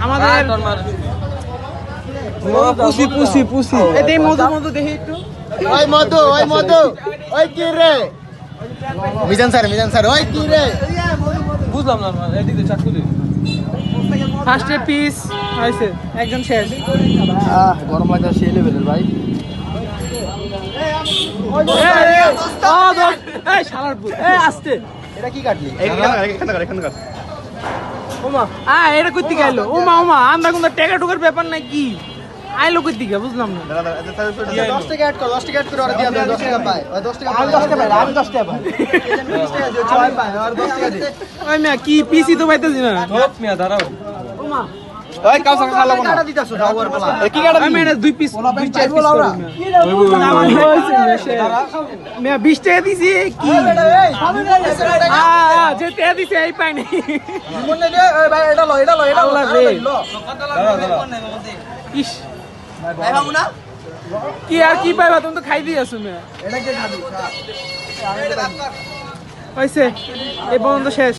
আমাদের পুষি পুষি পুষি এই মধু মধু দেখি একটু ওই মধু ওই কি রে মিজান স্যার ওই কি রে বুঝলাম না এদিকে চাকু দে ফার্স্টে পিস হয়েছে একজন শেষ গরম লাগা সেই লেভেলের ভাই এই শালার পুত এই আস্তে এটা কি কাটলি এখানে কাট ওমা এটা কই থেকে আইলো ওমা আমরা কোন টাকা টুকার ব্যাপার নাই কি আইলো কই থেকে বুঝলাম না 10 টাকা অ্যাড কর 10 টাকা অ্যাড করে ওরা দিয়া 10 টাকা পায় ওই 10 টাকা আমি 10 টাকা পাই আমি 10 টাকা পাই 20 টাকা দিও ছয় পায় আর 10 টাকা দে ওই মিয়া কি পিসি তো পাইতেছি না ধপ মিয়া দাঁড়াও ওমা ওই কাউ সঙ্গে খালো না কাটা দিতাছো যাওয়ার বলা কি কাটা আমি এটা দুই পিস দুই চার পিস করব মিয়া 20 টাকা দিছি কি যে টাকা দিছি এই পাই নাই মনে দে ওই ভাই এটা লো আল্লাহ রে ইস ভাই ভাবু না কি আর কি পাইবা তুমি তো খাই দিয়েছো মিয়া এটা কে খাবি হইছে এই পর্যন্ত শেষ